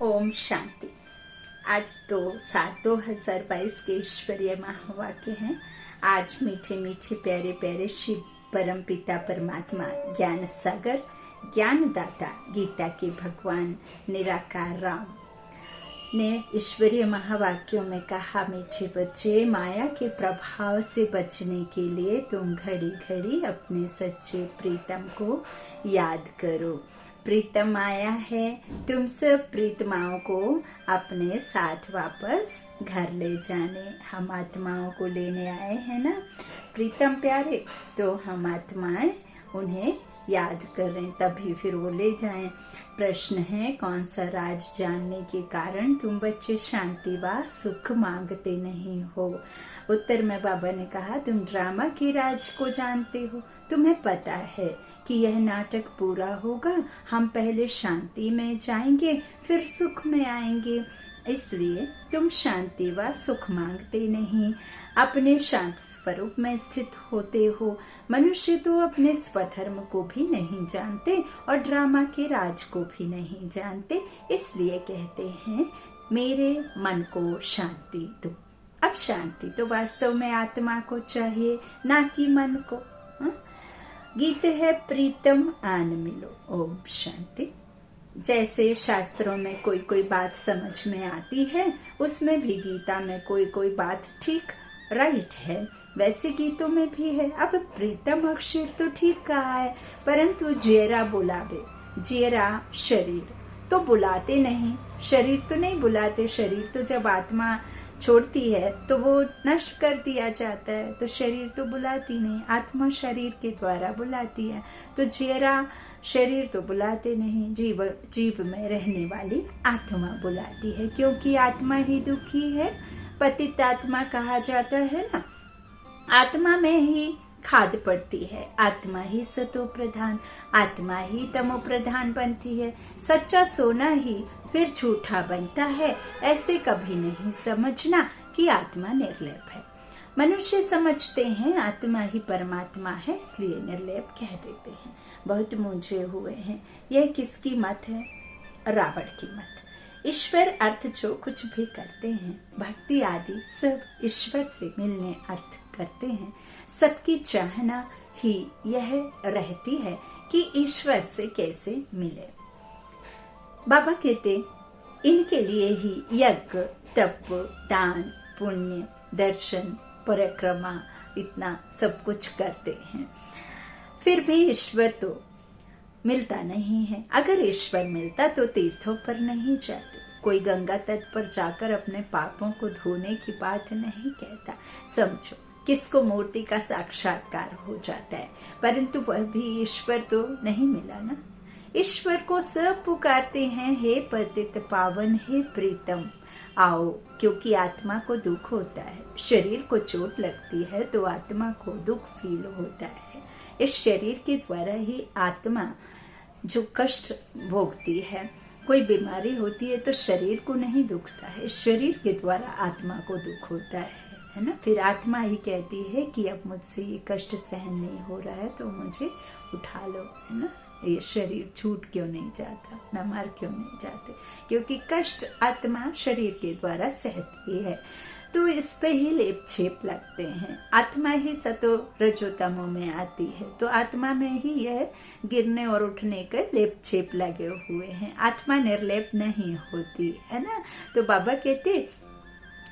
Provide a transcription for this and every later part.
ओम शांति। आज तो 7/2022 के ईश्वरीय महावाक्य हैं। आज मीठे मीठे प्यारे प्यारे शिव परम पिता परमात्मा ज्ञान सागर ज्ञानदाता गीता के भगवान निराकार राम ने ईश्वरीय महावाक्यों में कहा, मीठे बच्चे, माया के प्रभाव से बचने के लिए तुम घड़ी घड़ी अपने सच्चे प्रीतम को याद करो। प्रीतम आया है, तुम सब प्रीतमाओं को अपने साथ वापस घर ले जाने। हम आत्माओं को लेने आए हैं ना प्रीतम प्यारे, तो हम आत्माएं उन्हें याद करें तभी फिर वो ले जाएं। प्रश्न है, कौन सा राज जानने के कारण तुम बच्चे शांति व सुख मांगते नहीं हो? उत्तर में बाबा ने कहा, तुम ड्रामा के राज को जानते हो। तुम्हें पता है कि यह नाटक पूरा होगा, हम पहले शांति में जाएंगे फिर सुख में आएंगे, इसलिए तुम शांति व सुख मांगते नहीं, अपने शांत स्वरूप में स्थित होते हो। मनुष्य तो अपने स्वधर्म को भी नहीं जानते और ड्रामा के राज को भी नहीं जानते, इसलिए कहते हैं मेरे मन को शांति दो। अब शांति तो वास्तव में आत्मा को चाहिए, ना कि मन को। गीत है, प्रीतम आन मिलो। ओम शांति। जैसे शास्त्रों में कोई कोई बात समझ में आती है, उसमें भी गीता में कोई कोई बात ठीक राइट है, वैसे गीतों में भी है। अब प्रीतम अक्षर तो ठीक कहा है, परंतु जेरा बुलावे, जेरा शरीर तो बुलाते नहीं, शरीर तो नहीं बुलाते। शरीर तो जब आत्मा छोड़ती है तो वो नष्ट कर दिया जाता है, तो शरीर तो बुलाती नहीं, आत्मा शरीर के द्वारा बुलाती है। तो जेरा शरीर तो बुलाते नहीं, जीव में रहने वाली आत्मा बुलाती है, क्योंकि आत्मा ही दुखी है। पतित आत्मा कहा जाता है ना, आत्मा में ही खाद पड़ती है, आत्मा ही सतो प्रधान, आत्मा ही तमो प्रधान बनती है। सच्चा सोना ही फिर झूठा बनता है। ऐसे कभी नहीं समझना कि आत्मा निर्लेप है। मनुष्य समझते हैं आत्मा ही परमात्मा है, इसलिए निर्लेप कह देते हैं। बहुत मूंझे हुए हैं। यह किसकी मत है? रावण की मत। ईश्वर अर्थ जो कुछ भी करते हैं, भक्ति आदि सब ईश्वर से मिलने अर्थ करते हैं। सबकी चाहना ही यह रहती है कि ईश्वर से कैसे मिले। बाबा कहते, इनके लिए ही यज्ञ, तप, दान, पुण्य, दर्शन, परिक्रमा इतना सब कुछ करते हैं, फिर भी ईश्वर तो मिलता नहीं है। अगर ईश्वर मिलता तो तीर्थों पर नहीं जाते। कोई गंगा तट पर जाकर अपने पापों को धोने की बात नहीं कहता। समझो, किसको मूर्ति का साक्षात्कार हो जाता है, परंतु वह भी ईश्वर तो नहीं मिला ना। ईश्वर को सब पुकारते हैं, हे पतित पावन, हे प्रीतम आओ, क्योंकि आत्मा को दुख होता है। शरीर को चोट लगती है तो आत्मा को दुख फील होता है। इस शरीर के द्वारा ही आत्मा जो कष्ट भोगती है, कोई बीमारी होती है तो शरीर को नहीं दुखता है, शरीर के द्वारा आत्मा को दुख होता है ना। फिर आत्मा ही कहती है कि अब मुझसे ये कष्ट सहन नहीं हो रहा है तो मुझे उठा लो, है ना। ये शरीर छूट क्यों नहीं जाता, न मर क्यों नहीं जाते? क्योंकि कष्ट आत्मा शरीर के द्वारा सहती है, तो इस पे ही लेप छेप लगते हैं। आत्मा ही सतो रजो तमो में आती है, तो आत्मा में ही यह गिरने और उठने के लेप छेप लगे हुए हैं। आत्मा निर्लेप नहीं होती है ना। तो बाबा कहते,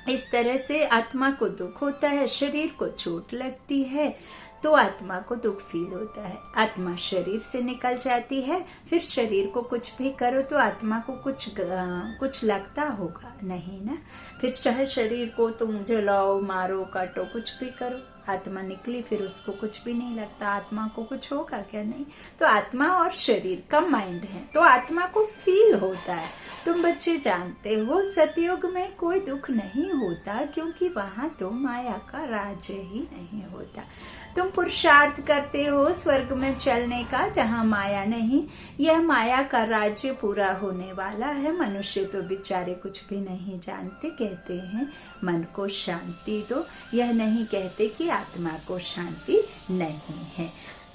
इस तरह से आत्मा को दुख होता है, शरीर को चोट लगती है तो आत्मा को दुख फील होता है। आत्मा शरीर से निकल जाती है, फिर शरीर को कुछ भी करो तो आत्मा को कुछ लगता होगा नहीं ना। फिर चाहे शरीर को तुम जलाओ, मारो, काटो, कुछ भी करो, आत्मा निकली फिर उसको कुछ भी नहीं लगता। आत्मा को कुछ होगा क्या? नहीं। तो आत्मा और शरीर का माइंड है, तो आत्मा को फील होता है। तुम बच्चे जानते हो, सतयुग में कोई दुख नहीं होता, क्योंकि वहां तो माया का राज्य ही नहीं होता। तुम पुरुषार्थ करते हो स्वर्ग में चलने का, जहाँ माया नहीं। यह माया का राज्य पूरा होने वाला है। मनुष्य तो बेचारे कुछ भी नहीं जानते, कहते हैं मन को शांति दो, यह नहीं कहते कि आत्मा को शांति नहीं है।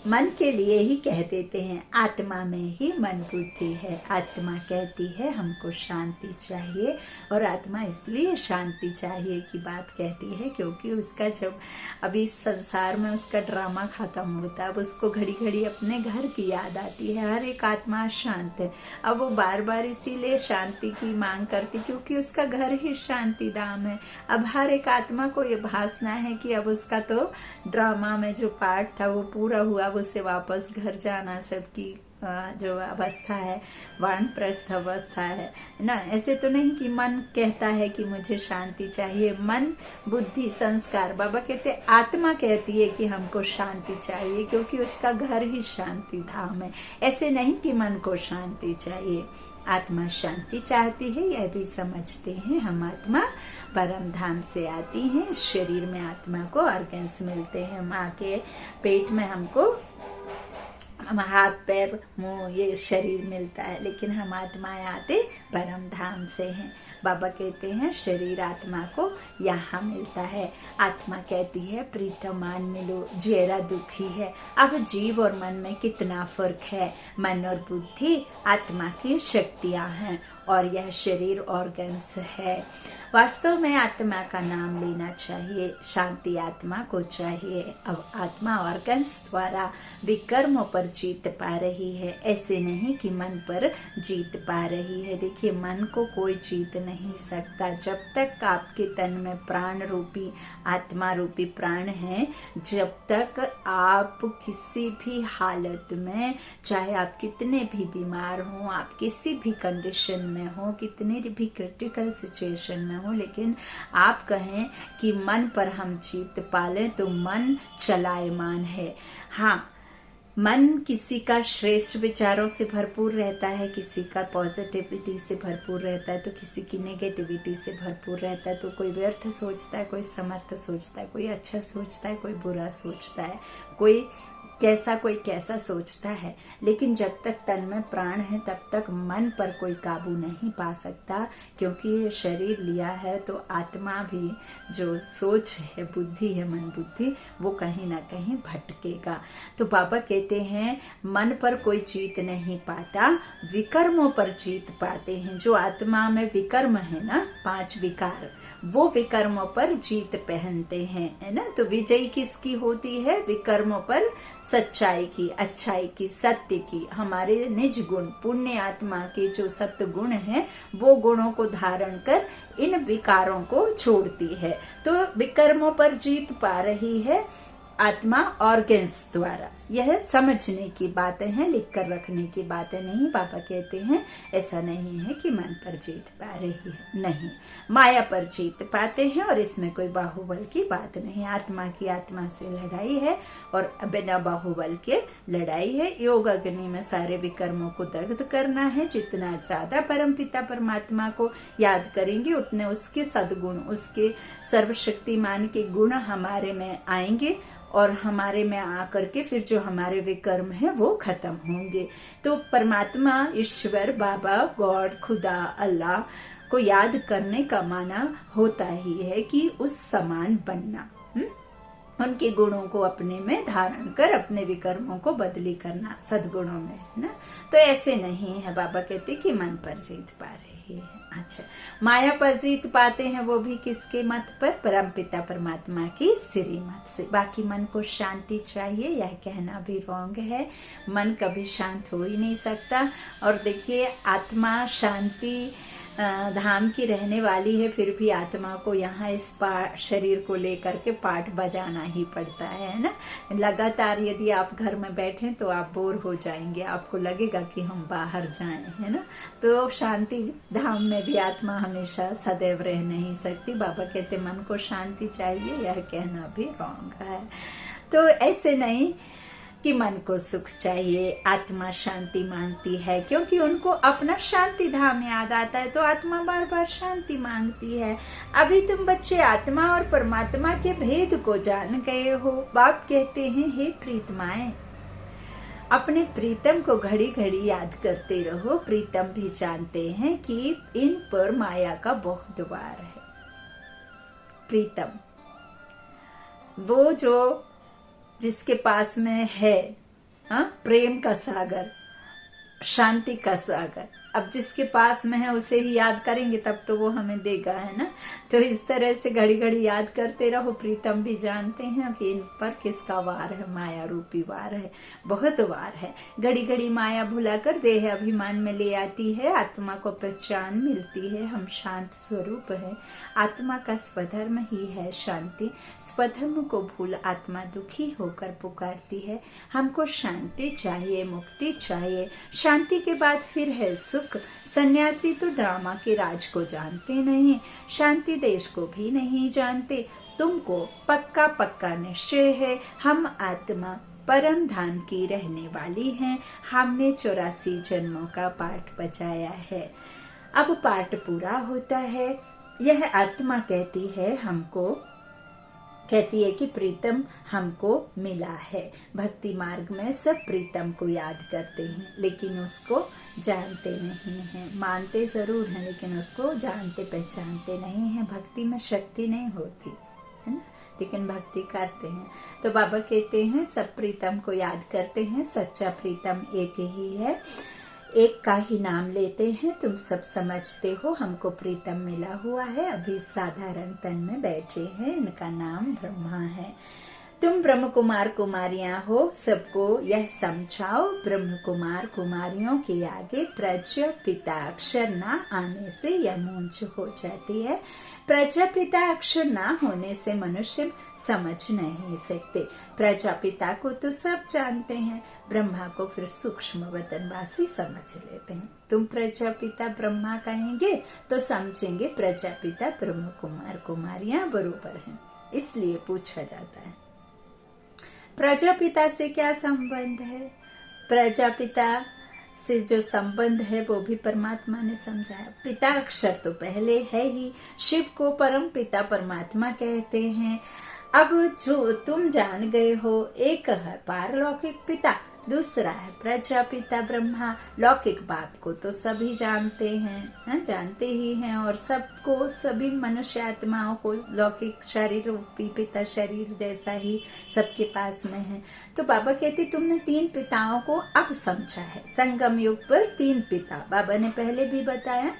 मन के लिए ही कह देते हैं, आत्मा में ही मन बुद्धि है। आत्मा कहती है हमको शांति चाहिए, और आत्मा इसलिए शांति चाहिए की बात कहती है क्योंकि उसका जब अभी संसार में उसका ड्रामा खत्म होता है, अब उसको घड़ी घड़ी अपने घर की याद आती है। हर एक आत्मा शांत है, अब वो बार बार इसीलिए शांति की मांग करती क्योंकि उसका घर ही शांति धाम है। अब हर एक आत्मा को ये भासना है कि अब उसका तो ड्रामा में जो पार्ट था वो पूरा हुआ, अब उसे वापस घर जाना, सबकी जो अवस्था है वानप्रस्थ अवस्था है ना। ऐसे तो नहीं कि मन कहता है कि मुझे शांति चाहिए, मन बुद्धि संस्कार, बाबा कहते आत्मा कहती है कि हमको शांति चाहिए क्योंकि उसका घर ही शांति धाम है। ऐसे नहीं कि मन को शांति चाहिए, आत्मा शांति चाहती है, यह भी समझते हैं हम। आत्मा परम धाम से आती है, शरीर में आत्मा को ऑर्गन्स मिलते हैं, माँ के पेट में हमको हाथ पैर मुंह ये शरीर मिलता है, लेकिन हम आत्माएं आते परम धाम से हैं। बाबा कहते हैं शरीर आत्मा को यहाँ मिलता है। आत्मा कहती है प्रीतमान मिलो, जरा दुखी है। अब जीव और मन में कितना फर्क है। मन और बुद्धि आत्मा की शक्तियां हैं और यह शरीर ऑर्गन्स है। वास्तव में आत्मा का नाम लेना चाहिए, शांति आत्मा को चाहिए। अब आत्मा ऑर्गन्स द्वारा विकर्मों पर जीत पा रही है, ऐसे नहीं कि मन पर जीत पा रही है। देखिए मन को कोई जीत नहीं सकता जब तक आपके तन में प्राण रूपी आत्मा रूपी प्राण है। जब तक आप किसी भी हालत में, चाहे आप कितने भी बीमार हो, आप किसी भी कंडीशन में हो, कितने भी क्रिटिकल सिचुएशन में हो, लेकिन आप कहें कि मन पर हम जीत पालें तो मन चलायमान है। हाँ, मन किसी का श्रेष्ठ विचारों से भरपूर रहता है, किसी का पॉजिटिविटी से भरपूर रहता है, तो किसी की नेगेटिविटी से भरपूर रहता है। तो कोई व्यर्थ सोचता है, कोई समर्थ सोचता है, कोई अच्छा सोचता है, कोई बुरा सोचता है, कोई कैसा सोचता है। लेकिन जब तक तन में प्राण है तब तक मन पर कोई काबू नहीं पा सकता, क्योंकि ये शरीर लिया है तो आत्मा भी जो सोच है, बुद्धि है, मन बुद्धि, वो कहीं ना कहीं भटकेगा। तो बाबा कहते हैं मन पर कोई जीत नहीं पाता, विकर्मों पर जीत पाते हैं। जो आत्मा में विकर्म है ना, 5 विकार, वो विकर्मों पर जीत पहनते हैं, है ना। तो विजयी किसकी होती है? विकर्मों पर सच्चाई की, अच्छाई की, सत्य की। हमारे निज गुण, पुण्य आत्मा के जो सत्य गुण हैं, वो गुणों को धारण कर इन विकारों को छोड़ती है। तो विकर्मों पर जीत पा रही है आत्मा ऑर्गन्स द्वारा। यह समझने की बातें हैं, लिख कर रखने की बातें नहीं। बाबा कहते हैं ऐसा नहीं है कि मन पर जीत पा रही है, नहीं, माया पर जीत पाते हैं और इसमें कोई बाहुबल की बात नहीं। आत्मा की आत्मा से लड़ाई है और बिना बाहुबल के लड़ाई है। योग अग्नि में सारे विकर्मों को दग्ध करना है। जितना ज्यादा परमपिता परमात्मा को याद करेंगे उतने उसके सद्गुण, उसके सर्वशक्तिमान के गुण हमारे में आएंगे और हमारे में आकर के फिर जो हमारे विकर्म है वो खत्म होंगे। तो परमात्मा, ईश्वर, बाबा, गॉड, खुदा, अल्लाह को याद करने का माना होता ही है कि उस समान बनना, उनके गुणों को अपने में धारण कर अपने विकर्मों को बदली करना सद्गुणों में, है ना। तो ऐसे नहीं है। बाबा कहते कि मन पर जीत पा रही है। अच्छा, माया पर जीत पाते हैं, वो भी किसके मत पर? परमपिता परमात्मा की श्री मत से। बाकी मन को शांति चाहिए, यह कहना भी रॉन्ग है। मन कभी शांत हो ही नहीं सकता। और देखिए आत्मा शांति धाम की रहने वाली है, फिर भी आत्मा को यहाँ इस शरीर को लेकर के पाठ बजाना ही पड़ता है ना। लगातार यदि आप घर में बैठें तो आप बोर हो जाएंगे, आपको लगेगा कि हम बाहर जाएं, है ना। तो शांति धाम में भी आत्मा हमेशा सदैव रह नहीं सकती। बाबा कहते मन को शांति चाहिए, यह कहना भी रॉन्ग है। तो ऐसे नहीं कि मन को सुख चाहिए, आत्मा शांति मांगती है क्योंकि उनको अपना शांति धाम याद आता है, तो आत्मा बार बार शांति मांगती है। अभी तुम बच्चे आत्मा और परमात्मा के भेद को जान गए हो। बाप कहते हैं हे प्रीतमाएं, अपने प्रीतम को घड़ी घड़ी याद करते रहो। प्रीतम भी जानते हैं कि इन पर माया का बहुत वार है। प्रीतम वो जो जिसके पास में है, प्रेम का सागर, शांति का सागर। अब जिसके पास में है उसे ही याद करेंगे तब तो वो हमें देगा, है ना। तो इस तरह से घड़ी घड़ी याद करते रहो। प्रीतम भी जानते हैं कि इन पर किसका वार है, माया रूपी वार है, बहुत वार है। घड़ी घड़ी माया भुलाकर देह अभिमान में ले आती है, आत्मा को पहचान मिलती है, हम शांत स्वरूप है। आत्मा का स्वधर्म ही है शांति, स्वधर्म को भूल आत्मा दुखी होकर पुकारती है। हमको शांति चाहिए, मुक्ति चाहिए, शांति के बाद फिर है सुख। सन्यासी तो ड्रामा के राज को जानते नहीं, शांति देश को भी नहीं जानते। तुमको पक्का पक्का निश्चय है, हम आत्मा परम धाम की रहने वाली हैं। हमने 84 जन्मों का पाठ बचाया है, अब पाठ पूरा होता है। यह आत्मा कहती है हमको, कहती है कि प्रीतम हमको मिला है। भक्ति मार्ग में सब प्रीतम को याद करते हैं लेकिन उसको जानते नहीं हैं। मानते जरूर हैं लेकिन उसको जानते पहचानते नहीं हैं। भक्ति में शक्ति नहीं होती है ना, लेकिन भक्ति करते हैं। तो बाबा कहते हैं सब प्रीतम को याद करते हैं, सच्चा प्रीतम एक ही है, एक का ही नाम लेते हैं। तुम सब समझते हो हमको प्रीतम मिला हुआ है, अभी साधारण तन में बैठे हैं, इनका नाम ब्रह्मा है। तुम ब्रह्म कुमार कुमारियां हो, सबको यह समझाओ, ब्रह्म कुमार कुमारियों के आगे प्रजापिता अक्षर ना आने से यह मूंछ हो जाती है। प्रजापिता अक्षर ना होने से मनुष्य समझ नहीं सकते। प्रजापिता को तो सब जानते हैं, ब्रह्मा को फिर सूक्ष्म वतनवासी समझ लेते हैं। तुम प्रजापिता ब्रह्मा कहेंगे तो समझेंगे प्रजापिता ब्रह्म कुमार कुमारियां बरोबर हैं। इसलिए पूछा जाता है प्रजापिता से क्या संबंध है। प्रजापिता से जो संबंध है वो भी परमात्मा ने समझाया। पिता अक्षर तो पहले है ही, शिव को परम पिता परमात्मा कहते हैं। अब जो तुम जान गए हो, एक है पारलौकिक पिता, दूसरा है प्रजापिता ब्रह्मा। लौकिक बाप को तो सभी जानते हैं, जानते ही हैं, और सबको, सभी मनुष्य आत्माओं को लौकिक शरीर रूपी पिता शरीर जैसा ही सबके पास में है। तो बाबा कहते तुमने 3 पिताओं को अब समझा है। संगम युग पर 3 पिता बाबा ने पहले भी बताया,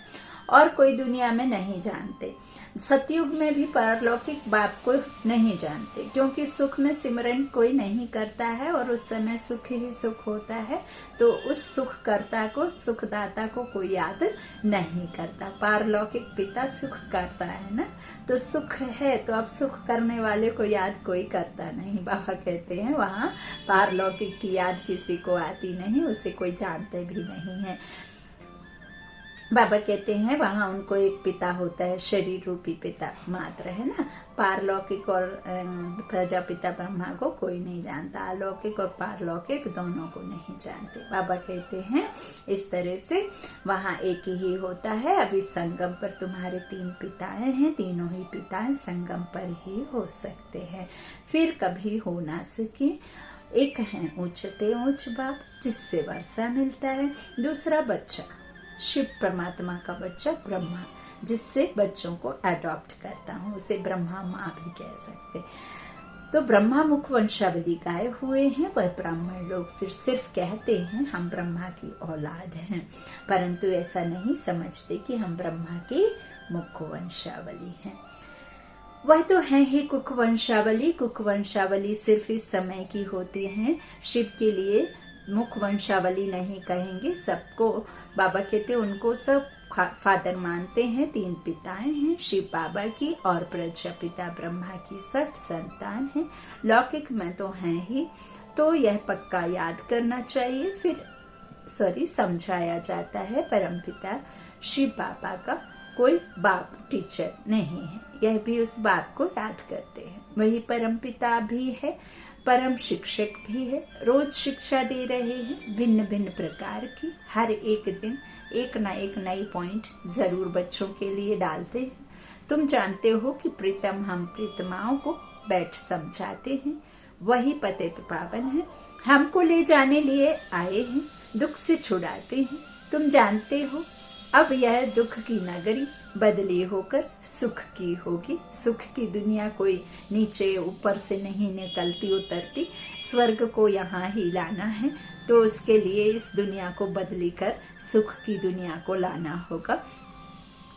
और कोई दुनिया में नहीं जानते। सतयुग में भी पारलौकिक बाप को नहीं जानते, क्योंकि सुख में सिमरन कोई नहीं करता है और उस समय सुख ही सुख होता है। तो उस सुख करता को, सुखदाता को कोई याद नहीं करता। पारलौकिक पिता सुख करता है ना, तो सुख है तो अब सुख करने वाले को याद कोई करता नहीं। बाबा कहते हैं वहाँ पारलौकिक की याद किसी को आती नहीं, उसे कोई जानते भी नहीं है। बाबा कहते हैं वहाँ उनको एक पिता होता है, शरीर रूपी पिता मात्र, है ना। पारलौकिक और प्रजापिता ब्रह्मा को कोई नहीं जानता, अलौकिक और पारलौकिक दोनों को नहीं जानते। बाबा कहते हैं इस तरह से वहाँ एक ही होता है। अभी संगम पर तुम्हारे 3 पिताएं हैं, तीनों ही पिताएं संगम पर ही हो सकते हैं, फिर कभी हो ना सके। एक है ऊंचते ऊंच बाप जिससे वर्षा मिलता है, दूसरा बच्चा शिव परमात्मा का बच्चा ब्रह्मा, जिससे बच्चों को अडॉप्ट करता हूँ, उसे ब्रह्मा माँ भी कह सकते। तो ब्रह्मा मुख वंशावली गाए हुए हैं, वह ब्राह्मण लोग फिर सिर्फ कहते हैं हम ब्रह्मा की औलाद हैं, परंतु ऐसा नहीं समझते कि हम ब्रह्मा की मुख वंशावली हैं। वह तो है ही कुक वंशावली। कुक वंशावली सिर्फ इस समय की होती है। शिव के लिए मुख वंशावली नहीं कहेंगे, सबको बाबा कहते उनको सब फादर मानते हैं। 3 पिताएं हैं, शिव बाबा की और प्रजापिता ब्रह्मा की सब संतान हैं। लौकिक में तो हैं ही, तो यह पक्का याद करना चाहिए। फिर समझाया जाता है परमपिता शिव बाबा का कोई बाप टीचर नहीं है, यह भी उस बाप को याद करते हैं। वही परमपिता भी है, परम शिक्षक भी है, रोज शिक्षा दे रहे हैं भिन्न भिन्न प्रकार की। हर एक दिन एक ना एक नई पॉइंट जरूर बच्चों के लिए डालते हैं। तुम जानते हो कि प्रीतम हम प्रीतमाओं को बैठ समझाते हैं, वही पतित पावन है, हमको ले जाने लिए आए हैं, दुख से छुड़ाते हैं। तुम जानते हो अब यह दुख की नगरी बदली होकर सुख की होगी। सुख की दुनिया कोई नीचे ऊपर से नहीं निकलती उतरती, स्वर्ग को यहाँ ही लाना है। तो उसके लिए इस दुनिया को बदली कर सुख की दुनिया को लाना होगा।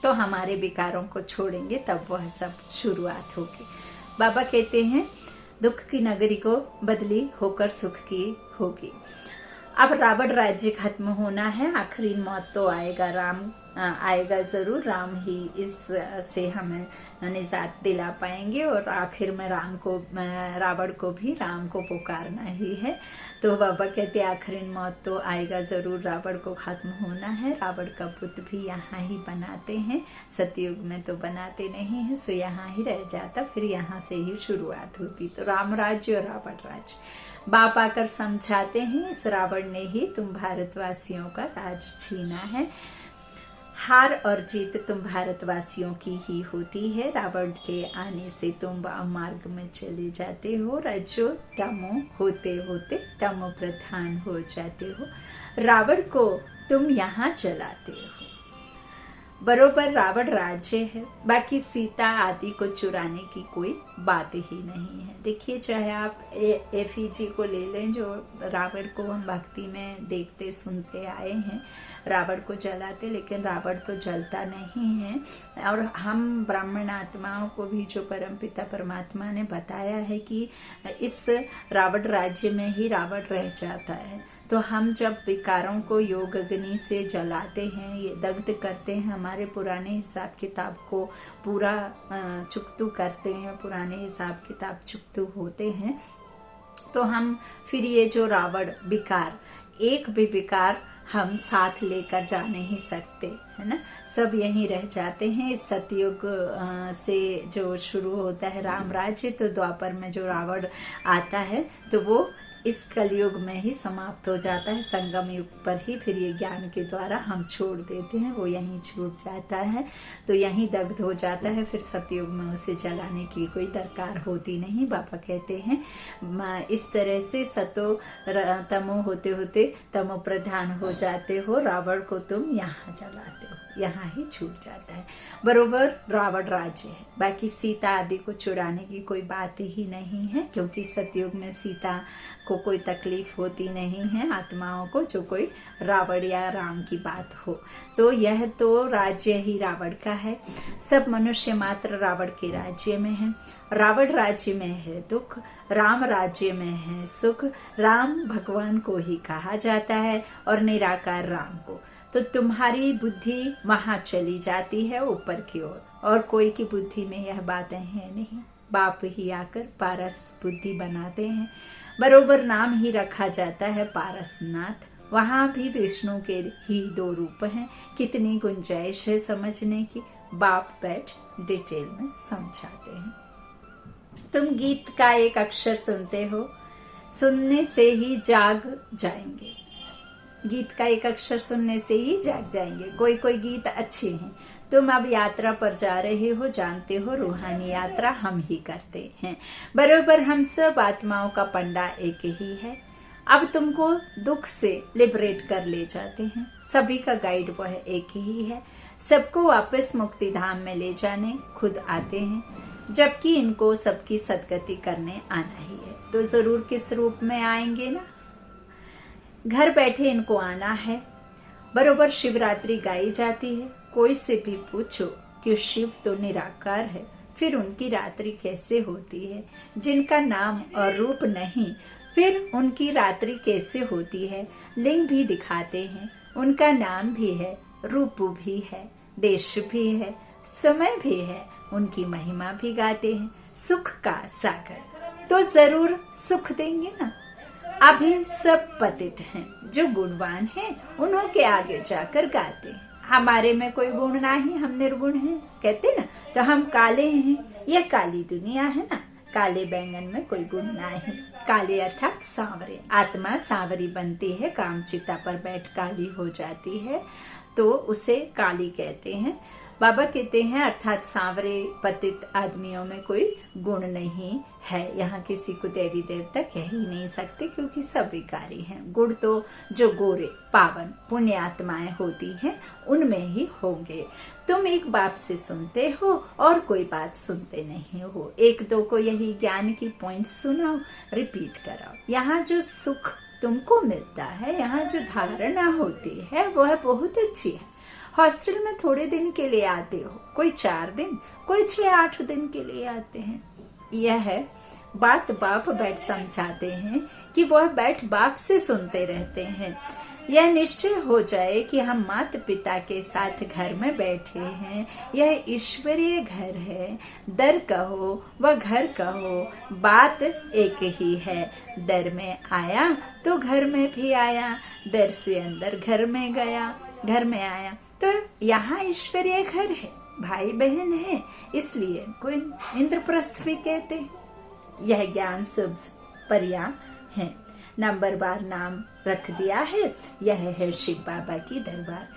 तो हमारे विकारों को छोड़ेंगे तब वह सब शुरुआत होगी। बाबा कहते हैं दुख की नगरी को बदली होकर सुख की होगी। अब रावण राज्य खत्म होना है, आखिरी मौत तो आएगा, राम आएगा जरूर। राम ही इस से हमें निजात दिला पाएंगे और आखिर में रावण को भी राम को पुकारना ही है। तो बाबा कहते आखिरी मौत तो आएगा जरूर, रावण को खत्म होना है। रावण का पुत भी यहाँ ही बनाते हैं, सतयुग में तो बनाते नहीं है, सो यहाँ ही रह जाता, फिर यहाँ से ही शुरुआत होती। तो राम राज्य और रावण राज्य बाप आकर समझाते हैं, इस रावण ने ही तुम भारतवासियों का राज छीना है। हार और जीत तुम भारतवासियों की ही होती है। रावण के आने से तुम मार्ग में चले जाते हो, रजो तमो होते होते तमो प्रधान हो जाते हो। रावण को तुम यहाँ जलाते हो। बरोबर रावण राज्य है, बाकी सीता आदि को चुराने की कोई बात ही नहीं है। देखिए, चाहे आप एफीजी को ले लें, जो रावण को हम भक्ति में देखते सुनते आए हैं, रावण को जलाते, लेकिन रावण तो जलता नहीं है। और हम ब्राह्मण आत्माओं को भी जो परमपिता परमात्मा ने बताया है कि इस रावण राज्य में ही रावण रह जाता है। तो हम जब विकारों को योग अग्नि से जलाते हैं, ये दग्ध करते हैं, हमारे पुराने हिसाब किताब को पूरा चुकतू करते हैं, पुराने हिसाब किताब चुकतू होते हैं, तो हम फिर ये जो रावण विकार, एक भी विकार हम साथ लेकर जा नहीं सकते, है ना। सब यहीं रह जाते हैं। इस सतयुग से जो शुरू होता है राम राज्य, तो द्वापर में जो रावण आता है तो वो इस कलयुग में ही समाप्त हो जाता है। संगम युग पर ही फिर ये ज्ञान के द्वारा हम छोड़ देते हैं, वो यहीं छूट जाता है, तो यहीं दग्ध हो जाता है। फिर सतयुग में उसे जलाने की कोई दरकार होती नहीं। बाबा कहते हैं इस तरह से सतो तमो होते होते तमो प्रधान हो जाते हो। रावण को तुम यहाँ जलाते हो, यहाँ ही छूट जाता है। बरोबर रावण राज्य है, बाकी सीता आदि को चुराने की कोई बात ही नहीं है, क्योंकि सतयुग में सीता को कोई तकलीफ होती नहीं है आत्माओं को, जो कोई रावण या राम की बात हो। तो यह तो राज्य ही रावण का है। सब मनुष्य मात्र रावण के राज्य में है। रावण राज्य में है दुख, राम राज्य में है सुख। राम भगवान को ही कहा जाता है और निराकार राम को। तो तुम्हारी बुद्धि वहां चली जाती है ऊपर की ओर, और कोई की बुद्धि में यह बातें हैं नहीं। बाप ही आकर पारस बुद्धि बनाते हैं। बरोबर नाम ही रखा जाता है पारसनाथ। वहां भी विष्णु के ही 2 रूप हैं। कितनी गुंजाइश है समझने की, बाप बैठ डिटेल में समझाते हैं। तुम गीत का एक अक्षर सुनते हो, सुनने से ही जाग जाएंगे। गीत का एक अक्षर सुनने से ही जाग जाएंगे। कोई कोई गीत अच्छे हैं। तुम अब यात्रा पर जा रहे हो, जानते हो रूहानी यात्रा हम ही करते हैं। बरोबर हम सब आत्माओं का पंडा एक ही है। अब तुमको दुख से लिबरेट कर ले जाते हैं। सभी का गाइड वह एक ही है। सबको वापस मुक्ति धाम में ले जाने खुद आते हैं, जबकि इनको सबकी सदगति करने आना ही है। तो जरूर किस रूप में आएंगे ना, घर बैठे इनको आना है। बरोबर शिवरात्रि गाई जाती है। कोई से भी पूछो कि शिव तो निराकार है, फिर उनकी रात्रि कैसे होती है। जिनका नाम और रूप नहीं, फिर उनकी रात्रि कैसे होती है। लिंग भी दिखाते हैं, उनका नाम भी है, रूप भी है, देश भी है, समय भी है, उनकी महिमा भी गाते हैं। सुख का सागर तो जरूर सुख देंगे ना। अभी सब पतित हैं, जो गुणवान हैं उन्हों के आगे जाकर गाते हैं। हमारे में कोई गुण नहीं, हम निर्गुण हैं, कहते ना। तो हम काले हैं, यह काली दुनिया है ना। काले बैंगन में कोई गुण नहीं। काले अर्थात सांवरे। आत्मा सांवरी बनती है, कामचिता पर बैठ काली हो जाती है, तो उसे काली कहते हैं। बाबा कहते हैं अर्थात सांवरे पतित आदमियों में कोई गुण नहीं है। यहाँ किसी को देवी देवता कह ही नहीं सकते, क्योंकि सब विकारी हैं। गुण तो जो गोरे पावन पुण्य आत्माएं होती हैं उनमें ही होंगे। तुम एक बाप से सुनते हो और कोई बात सुनते नहीं हो। एक दो को यही ज्ञान की पॉइंट सुनाओ, रिपीट कराओ। यहाँ जो सुख तुमको मिलता है, यहाँ जो धारणा होती है वह बहुत अच्छी है। हॉस्टल में थोड़े दिन के लिए आते हो, कोई 4 दिन, कोई 6-8 दिन के लिए आते हैं। यह बात बाप बैठ समझाते हैं कि वह बैठ बाप से सुनते रहते हैं। यह निश्चय हो जाए कि हम माता पिता के साथ घर में बैठे हैं। यह ईश्वरीय घर है। दर कहो व घर कहो, बात एक ही है। दर में आया तो घर में भी आया, दर से अंदर घर में गया, घर में आया। तो यहाँ ईश्वरीय घर है, भाई बहन है, इसलिए इनको इंद्रप्रस्थ भी कहते हैं। यह ज्ञान शुभ पर्या है। नंबरवार नाम रख दिया है। यह है शिव बाबा की दरबार।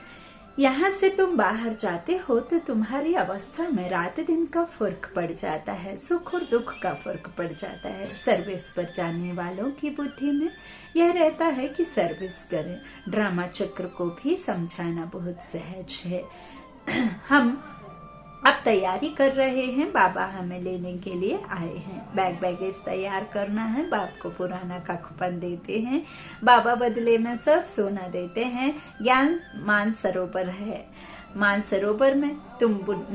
यहाँ से तुम बाहर जाते हो तो तुम्हारी अवस्था में रात दिन का फर्क पड़ जाता है, सुख और दुख का फर्क पड़ जाता है। सर्विस पर जाने वालों की बुद्धि में यह रहता है कि सर्विस करें। ड्रामा चक्र को भी समझाना बहुत सहज है। हम अब तैयारी कर रहे हैं, बाबा हमें लेने के लिए आए हैं। बैगेज तैयार करना है। बाप को पुराना कखपन देते हैं, बाबा बदले में सब सोना देते हैं। ज्ञान मानसरोवर है। मानसरोवर में तुम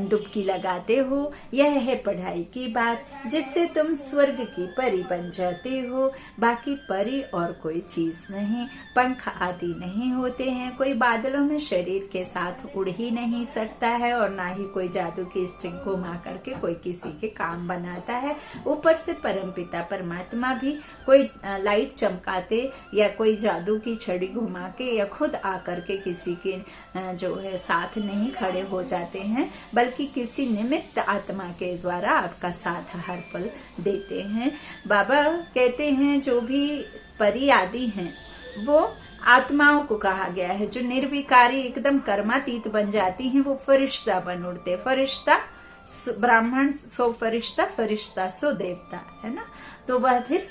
डुबकी लगाते हो। यह है पढ़ाई की बात, जिससे तुम स्वर्ग की परी बन जाते हो। बाकी परी और कोई चीज नहीं। पंख आदि नहीं होते हैं। कोई बादलों में शरीर के साथ उड़ ही नहीं सकता है, और ना ही कोई जादू की स्ट्रिंग घुमा करके कोई किसी के काम बनाता है। ऊपर से परमपिता परमात्मा भी कोई लाइट चमकाते या कोई जादू की छड़ी घुमा के या खुद आकर के किसी के जो है साथ नहीं खड़े हो जाते हैं, बल्कि किसी निमित्त आत्मा के द्वारा आपका साथ हर पल देते हैं। बाबा कहते हैं जो भी परी आदि हैं वो आत्माओं को कहा गया है। जो निर्विकारी एकदम कर्मातीत बन जाती हैं वो फरिश्ता बन उड़ते। फरिश्ता ब्राह्मण सो फरिश्ता, फरिश्ता सो देवता, है ना। तो वह फिर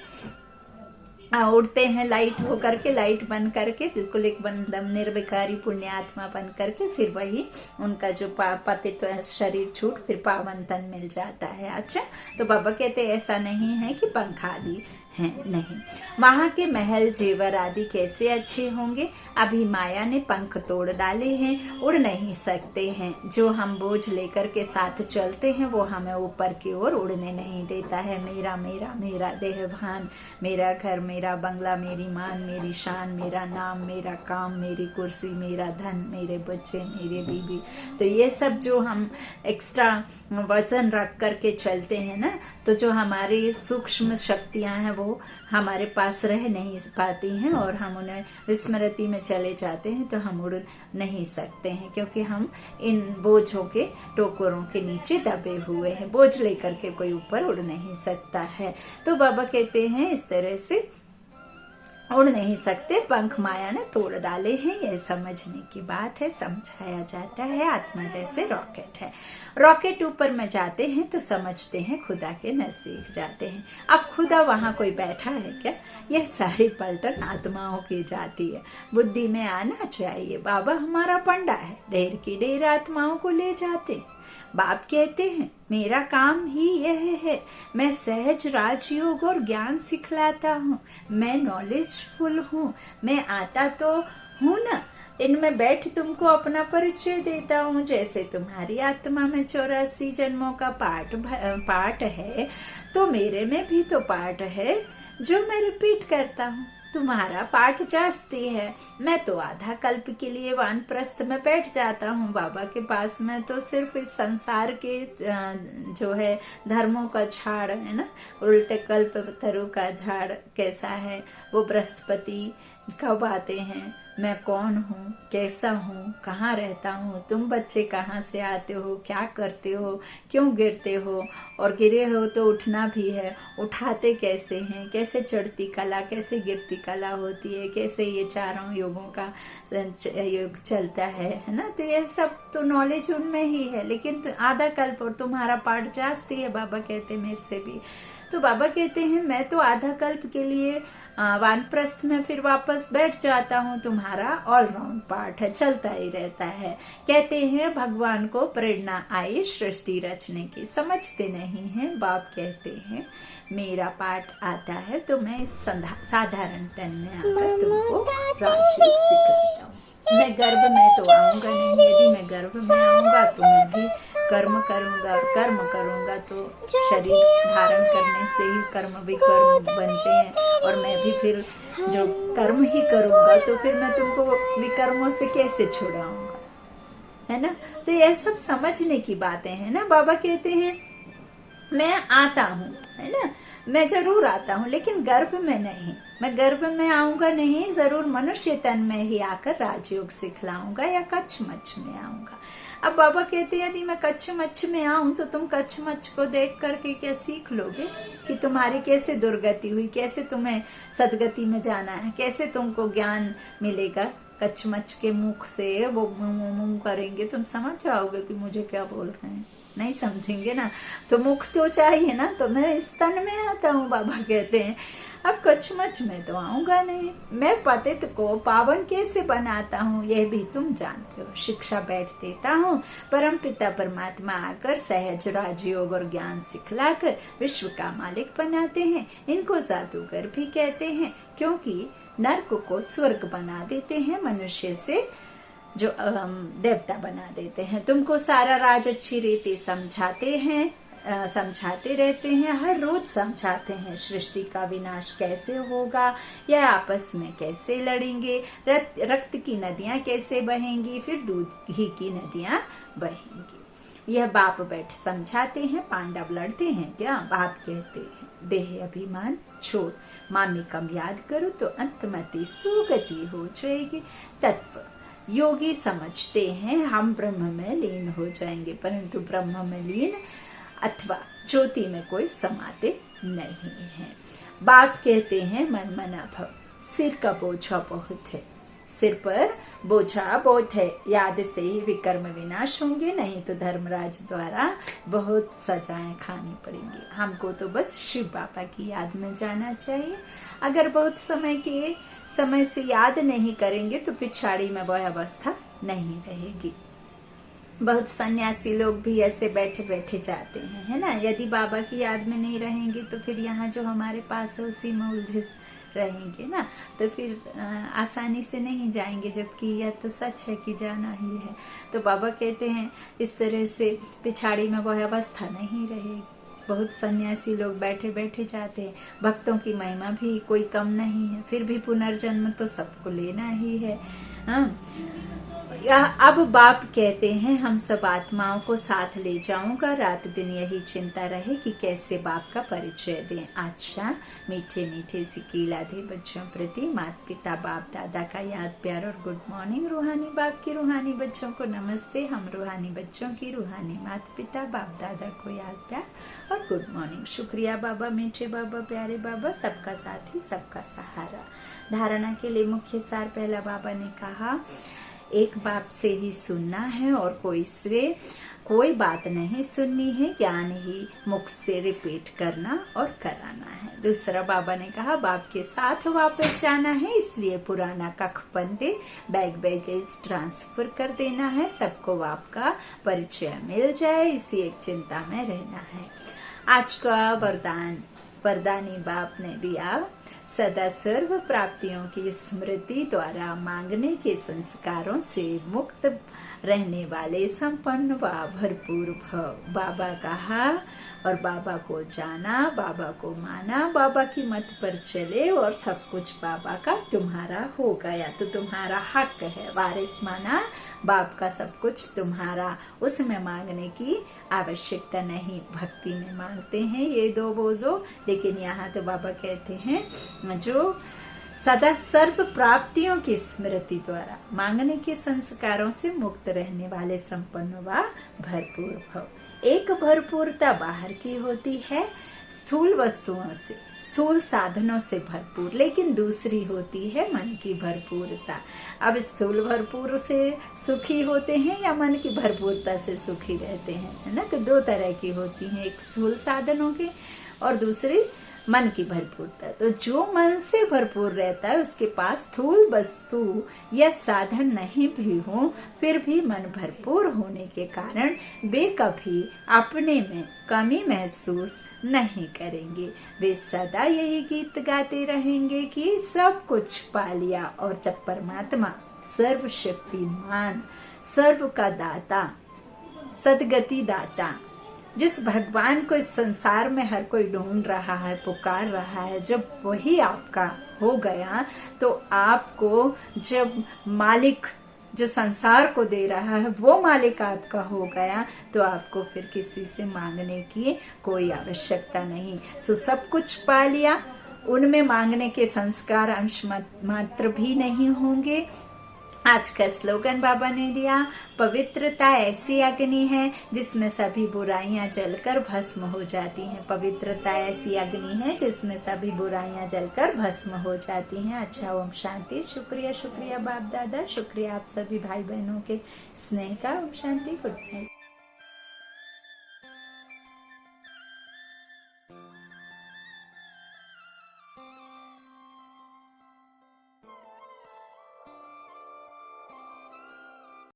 उड़ते हैं लाइट हो करके, लाइट बन करके, बिल्कुल एक बंदम निर्विकारी पुण्य आत्मा बन करके फिर वही उनका जो पतित शरीर छूट फिर पावन तन मिल जाता है। अच्छा, तो बाबा कहते ऐसा नहीं है कि पंख आदि हैं, नहीं। वहां के महल जेवर आदि कैसे अच्छे होंगे। अभी माया ने पंख तोड़ डाले हैं, उड़ नहीं सकते हैं। जो हम बोझ लेकर के साथ चलते हैं वो हमें ऊपर की ओर उड़ने नहीं देता है। मेरा मेरा मेरा देहभान, मेरा घर, मेरा बंगला, मेरी मान, मेरी शान, मेरा नाम, मेरा काम, मेरी कुर्सी, मेरा धन, मेरे बच्चे, मेरे बीबी। तो ये सब जो हम एक्स्ट्रा वजन रख करके चलते हैं ना, तो जो हमारी सूक्ष्म शक्तियां हैं वो हमारे पास रह नहीं पाती हैं और हम उन्हें विस्मृति में चले जाते हैं। तो हम उड़ नहीं सकते हैं, क्योंकि हम इन बोझों के टोकरों के नीचे दबे हुए हैं। बोझ लेकर के कोई ऊपर उड़ नहीं सकता है। तो बाबा कहते हैं इस तरह से उड़ नहीं सकते, पंख माया ने तोड़ डाले हैं। यह समझने की बात है। समझाया जाता है आत्मा जैसे रॉकेट है। रॉकेट ऊपर में जाते हैं तो समझते हैं खुदा के नजदीक जाते हैं। अब खुदा वहां कोई बैठा है क्या? यह सारी पलटन आत्माओं की जाती है। बुद्धि में आना चाहिए। बाबा हमारा पंडा है, ढेर की ढेर आत्माओं को ले जाते हैं। बाप कहते हैं मेरा काम ही यह है, मैं सहज राजयोग और ज्ञान सिखलाता हूँ। मैं नॉलेजफुल हूँ, मैं आता तो हूँ ना। इनमें बैठ तुमको अपना परिचय देता हूँ। जैसे तुम्हारी आत्मा में 84 जन्मों का पाठ है, तो मेरे में भी तो पाठ है जो मैं रिपीट करता हूँ। तुम्हारा पाठ जास्ती है, मैं तो आधा कल्प के लिए वानप्रस्थ में बैठ जाता हूँ बाबा के पास में। तो सिर्फ इस संसार के जो है धर्मों का झाड़ है ना, उल्टे कल्प तरु का झाड़ कैसा है, वो बृहस्पति कब आते हैं, मैं कौन हूँ, कैसा हूँ, कहाँ रहता हूँ, तुम बच्चे कहाँ से आते हो, क्या करते हो, क्यों गिरते हो, और गिरे हो तो उठना भी है, उठाते कैसे हैं, कैसे चढ़ती कला, कैसे गिरती कला होती है, कैसे ये चारों योगों का योग चलता है ना। तो ये सब तो नॉलेज उनमें ही है, लेकिन आधा कल्प और तुम्हारा पाठ जास्ती है, बाबा कहते मेरे से भी। तो बाबा कहते हैं मैं तो आधा कल्प के लिए वानप्रस्थ में फिर वापस बैठ जाता हूँ, तुम्हारा ऑलराउंड पाठ है, चलता ही रहता है। कहते हैं भगवान को प्रेरणा आई सृष्टि रचने की, समझते नहीं हैं। बाप कहते हैं मेरा पाठ आता है तो मैं इस साधारण तन में आकर तुमको राजयोग सिखाता हूँ। मैं गर्भ में तो आऊंगा नहीं, यदि मैं गर्भ में आऊंगा तो मैं भी कर्म करूंगा, और कर्म करूंगा तो शरीर धारण करने से ही कर्म विकर्म बनते हैं, और मैं भी फिर जो कर्म ही करूंगा तो फिर मैं तुमको विकर्मों से कैसे छुड़ाऊंगा, है ना। तो ये सब समझने की बातें हैं ना। बाबा कहते हैं मैं आता हूँ, है ना, मैं जरूर आता हूँ, लेकिन गर्भ में नहीं। मैं गर्भ में आऊंगा नहीं, जरूर मनुष्य तन में ही आकर राजयोग सिखलाऊंगा या कच्छ मच्छ में आऊंगा। अब बाबा कहते हैं यदि मैं कच्छ मच्छ में आऊं तो तुम कच्छ मच्छ को देख करके क्या सीख लोगे कि तुम्हारी कैसे दुर्गति हुई, कैसे तुम्हें सदगति में जाना है, कैसे तुमको ज्ञान मिलेगा। कच्छ मच्छ के मुख से वो मुंह करेंगे, तुम समझ जाओगे कि मुझे क्या बोल रहे हैं, नहीं समझेंगे ना। तो मुख तो चाहिए ना। तो मैं इस तन में आता हूँ, बाबा कहते हैं। अब कच्छ मच्छ में तो आऊंगा नहीं। मैं पतित को पावन कैसे बनाता हूँ यह भी तुम जानते हो। शिक्षा बैठ देता हूँ, परम पिता परमात्मा आकर सहज राजयोग और ज्ञान सिखलाकर विश्व का मालिक बनाते हैं। इनको जादूगर भी कहते हैं, क्योंकि नरक को स्वर्ग बना देते हैं, मनुष्य से जो देवता बना देते हैं। तुमको सारा राज अच्छी रीति समझाते हैं, समझाते रहते हैं, हर रोज समझाते हैं। सृष्टि का विनाश कैसे होगा, या आपस में कैसे लड़ेंगे, रक्त की नदियां कैसे बहेंगी, फिर दूध घी की नदियां बहेंगी। यह बाप बैठ समझाते हैं। पांडव लड़ते हैं क्या? बाप कहते हैं देह अभिमान छोड़, मामी कम याद करो तो अंतमति सुगति हो जाएगी। तत्व योगी समझते हैं हम ब्रह्म में लीन हो जाएंगे, परंतु ब्रह्म में लीन अथवा ज्योति में कोई समाते नहीं है। बाप कहते हैं मन मना भव, सिर का बोझा बहुत है, सिर पर बोझा बहुत है, याद से ही विकर्म विनाश होंगे, नहीं तो धर्मराज द्वारा बहुत सजाएं खानी पड़ेंगी। हमको तो बस शिव बाबा की याद में जाना चाहिए। अगर बहुत समय से याद नहीं करेंगे तो पिछाड़ी में वह अवस्था नहीं रहेगी। बहुत सन्यासी लोग भी ऐसे बैठे बैठे जाते हैं, है ना। यदि बाबा की याद में नहीं रहेंगे तो फिर यहाँ जो हमारे पास है उसी में उलझे रहेंगे ना, तो फिर आसानी से नहीं जाएंगे, जबकि यह तो सच है कि जाना ही है। तो बाबा कहते हैं इस तरह से पिछाड़ी में वह अवस्था नहीं रहेगी। बहुत सन्यासी लोग बैठे बैठे जाते हैं। भक्तों की महिमा भी कोई कम नहीं है, फिर भी पुनर्जन्म तो सबको लेना ही है। हाँ, अब बाप कहते हैं हम सब आत्माओं को साथ ले जाऊंगा, रात दिन यही चिंता रहे कि कैसे बाप का परिचय दें। अच्छा मीठे मीठे सिकीलाधे बच्चों प्रति माता पिता बाप दादा का याद प्यार और गुड मॉर्निंग। रूहानी बाप की रूहानी बच्चों को नमस्ते। हम रूहानी बच्चों की रूहानी माता पिता बाप दादा को याद प्यार और गुड मॉर्निंग। शुक्रिया बाबा, मीठे बाबा, प्यारे बाबा, सबका साथी सबका सहारा। धारणा के लिए मुख्य सार पहला बाबा ने कहा एक बाप से ही सुनना है और कोई से कोई बात नहीं सुननी है, ज्ञान ही मुख से रिपीट करना और कराना है। दूसरा बाबा ने कहा बाप के साथ वापस जाना है, इसलिए पुराना कख पंते बैगेज ट्रांसफर कर देना है, सबको बाप का परिचय मिल जाए, इसी एक चिंता में रहना है। आज का वरदानी बाप ने दिया सदा सर्व प्राप्तियों की स्मृति द्वारा मांगने के संस्कारों से मुक्त रहने वाले संपन्न व भरपूर भव। बाबा कहा और बाबा को जाना, बाबा को माना, बाबा की मत पर चले और सब कुछ बाबा का तुम्हारा हो गया, तो तुम्हारा हक है। वारिस माना बाप का सब कुछ तुम्हारा, उसमें मांगने की आवश्यकता नहीं। भक्ति में मांगते हैं ये दो वो दो, लेकिन यहाँ तो बाबा कहते हैं जो सदा सर्व प्राप्तियों की स्मृति द्वारा मांगने के संस्कारों से मुक्त रहने वाले संपन्न व भरपूर भव। एक भरपूरता बाहर की होती है, स्थूल वस्तुओं से, स्थूल साधनों से भरपूर, लेकिन दूसरी होती है मन की भरपूरता। अब स्थूल भरपूर से सुखी होते हैं या मन की भरपूरता से सुखी रहते हैं, है ना। तो दो तरह की होती हैं, एक स्थूल साधनों की और दूसरी मन की भरपूरता। तो जो मन से भरपूर रहता है उसके पास स्थूल वस्तु या साधन नहीं भी हो, फिर भी मन भरपूर होने के कारण वे कभी अपने में कमी महसूस नहीं करेंगे। वे सदा यही गीत गाते रहेंगे कि सब कुछ पा लिया। और जब परमात्मा सर्वशक्तिमान, सर्व का दाता, सदगति दाता, जिस भगवान को इस संसार में हर कोई ढूंढ रहा है, पुकार रहा है, जब वही आपका हो गया तो आपको, जब मालिक जो संसार को दे रहा है वो मालिक आपका हो गया, तो आपको फिर किसी से मांगने की कोई आवश्यकता नहीं। सो सब कुछ पा लिया, उनमें मांगने के संस्कार अंश मात्र भी नहीं होंगे। आज का स्लोगन बाबा ने दिया, पवित्रता ऐसी अग्नि है जिसमें सभी बुराइयां जलकर भस्म हो जाती हैं। पवित्रता ऐसी अग्नि है जिसमें सभी बुराइयां जलकर भस्म हो जाती हैं। अच्छा, ओम शांति। शुक्रिया शुक्रिया बाप दादा, शुक्रिया आप सभी भाई बहनों के स्नेह का। Om Shanti, good night.